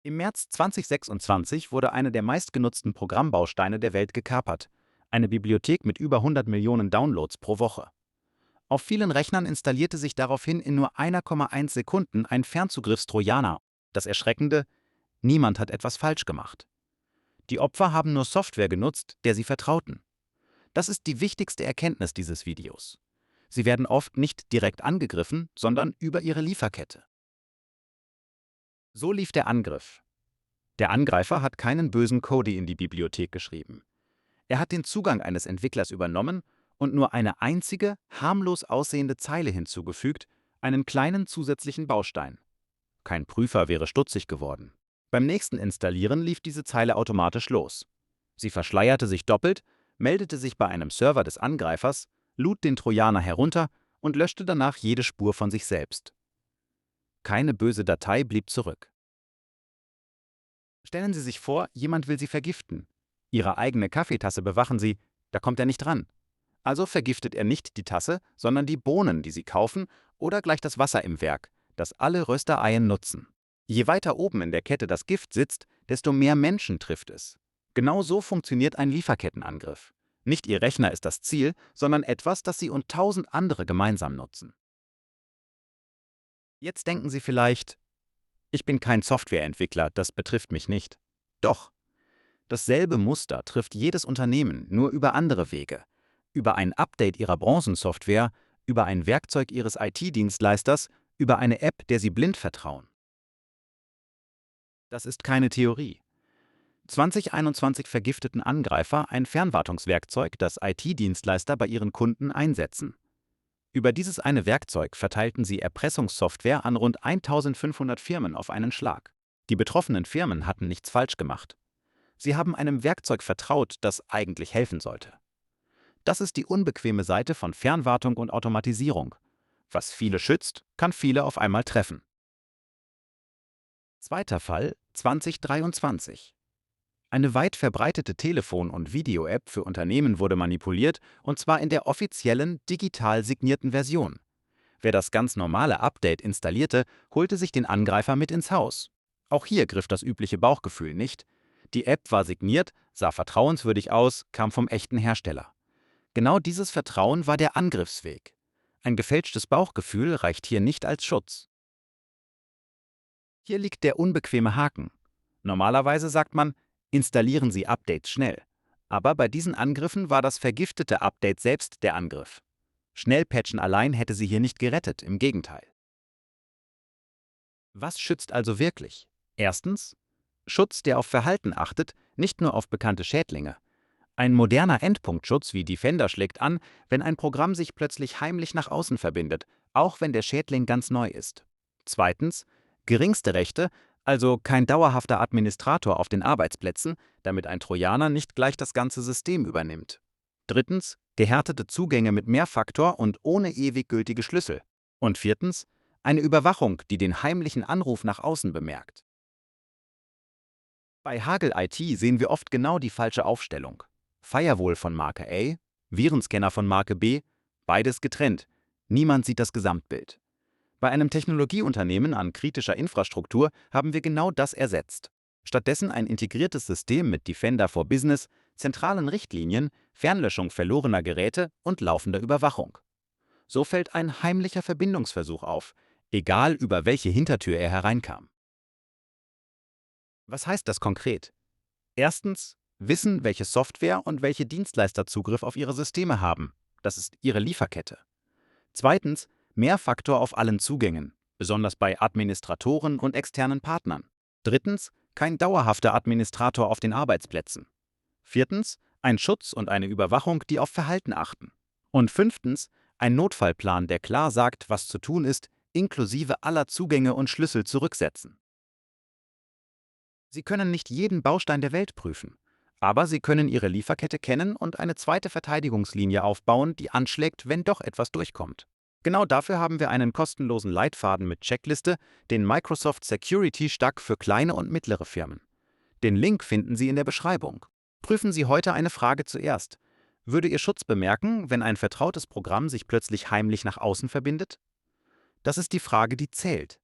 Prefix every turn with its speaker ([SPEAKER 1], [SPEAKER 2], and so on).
[SPEAKER 1] Im März 2026 wurde eine der meistgenutzten Programmbausteine der Welt gekapert. Eine Bibliothek mit über 100 Millionen Downloads pro Woche. Auf vielen Rechnern installierte sich daraufhin in nur 1,1 Sekunden ein Fernzugriffstrojaner. Das Erschreckende: Niemand hat etwas falsch gemacht. Die Opfer haben nur Software genutzt, der sie vertrauten. Das ist die wichtigste Erkenntnis dieses Videos. Sie werden oft nicht direkt angegriffen, sondern über ihre Lieferkette. So lief der Angriff. Der Angreifer hat keinen bösen Code in die Bibliothek geschrieben. Er hat den Zugang eines Entwicklers übernommen und nur eine einzige, harmlos aussehende Zeile hinzugefügt, einen kleinen zusätzlichen Baustein. Kein Prüfer wäre stutzig geworden. Beim nächsten Installieren lief diese Zeile automatisch los. Sie verschleierte sich doppelt, meldete sich bei einem Server des Angreifers, lud den Trojaner herunter und löschte danach jede Spur von sich selbst. Keine böse Datei blieb zurück. Stellen Sie sich vor, jemand will Sie vergiften. Ihre eigene Kaffeetasse bewachen Sie, da kommt er nicht ran. Also vergiftet er nicht die Tasse, sondern die Bohnen, die Sie kaufen, oder gleich das Wasser im Werk, das alle Röstereien nutzen. Je weiter oben in der Kette das Gift sitzt, desto mehr Menschen trifft es. Genau so funktioniert ein Lieferkettenangriff. Nicht Ihr Rechner ist das Ziel, sondern etwas, das Sie und tausend andere gemeinsam nutzen. Jetzt denken Sie vielleicht: Ich bin kein Softwareentwickler, das betrifft mich nicht. Doch, dasselbe Muster trifft jedes Unternehmen, nur über andere Wege. Über ein Update Ihrer Branchensoftware, über ein Werkzeug Ihres IT-Dienstleisters, über eine App, der Sie blind vertrauen. Das ist keine Theorie. 2021 vergifteten Angreifer ein Fernwartungswerkzeug, das IT-Dienstleister bei ihren Kunden einsetzen. Über dieses eine Werkzeug verteilten sie Erpressungssoftware an rund 1500 Firmen auf einen Schlag. Die betroffenen Firmen hatten nichts falsch gemacht. Sie haben einem Werkzeug vertraut, das eigentlich helfen sollte. Das ist die unbequeme Seite von Fernwartung und Automatisierung. Was viele schützt, kann viele auf einmal treffen. Zweiter Fall 2023. Eine weit verbreitete Telefon- und Video-App für Unternehmen wurde manipuliert, und zwar in der offiziellen, digital signierten Version. Wer das ganz normale Update installierte, holte sich den Angreifer mit ins Haus. Auch hier griff das übliche Bauchgefühl nicht. Die App war signiert, sah vertrauenswürdig aus, kam vom echten Hersteller. Genau dieses Vertrauen war der Angriffsweg. Ein gefälschtes Bauchgefühl reicht hier nicht als Schutz. Hier liegt der unbequeme Haken. Normalerweise sagt man: Installieren Sie Updates schnell. Aber bei diesen Angriffen war das vergiftete Update selbst der Angriff. Schnellpatchen allein hätte Sie hier nicht gerettet, im Gegenteil. Was schützt also wirklich? Erstens: Schutz, der auf Verhalten achtet, nicht nur auf bekannte Schädlinge. Ein moderner Endpunktschutz wie Defender schlägt an, wenn ein Programm sich plötzlich heimlich nach außen verbindet, auch wenn der Schädling ganz neu ist. Zweitens: Geringste Rechte, also kein dauerhafter Administrator auf den Arbeitsplätzen, damit ein Trojaner nicht gleich das ganze System übernimmt. Drittens: Gehärtete Zugänge mit Mehrfaktor und ohne ewig gültige Schlüssel. Und viertens: Eine Überwachung, die den heimlichen Anruf nach außen bemerkt. Bei Hagel IT sehen wir oft genau die falsche Aufstellung. Firewall von Marke A, Virenscanner von Marke B, beides getrennt. Niemand sieht das Gesamtbild. Bei einem Technologieunternehmen an kritischer Infrastruktur haben wir genau das ersetzt. Stattdessen ein integriertes System mit Defender for Business, zentralen Richtlinien, Fernlöschung verlorener Geräte und laufender Überwachung. So fällt ein heimlicher Verbindungsversuch auf, egal über welche Hintertür er hereinkam. Was heißt das konkret? Erstens: Wissen, welche Software und welche Dienstleister Zugriff auf Ihre Systeme haben. Das ist Ihre Lieferkette. Zweitens: Mehrfaktor auf allen Zugängen, besonders bei Administratoren und externen Partnern. Drittens: Kein dauerhafter Administrator auf den Arbeitsplätzen. Viertens: Ein Schutz und eine Überwachung, die auf Verhalten achten. Und fünftens: Ein Notfallplan, der klar sagt, was zu tun ist, inklusive aller Zugänge und Schlüssel zurücksetzen. Sie können nicht jeden Baustein der Welt prüfen, aber Sie können Ihre Lieferkette kennen und eine zweite Verteidigungslinie aufbauen, die anschlägt, wenn doch etwas durchkommt. Genau dafür haben wir einen kostenlosen Leitfaden mit Checkliste, den Microsoft Security Stack für kleine und mittlere Firmen. Den Link finden Sie in der Beschreibung. Prüfen Sie heute eine Frage zuerst. Würde Ihr Schutz bemerken, wenn ein vertrautes Programm sich plötzlich heimlich nach außen verbindet? Das ist die Frage, die zählt.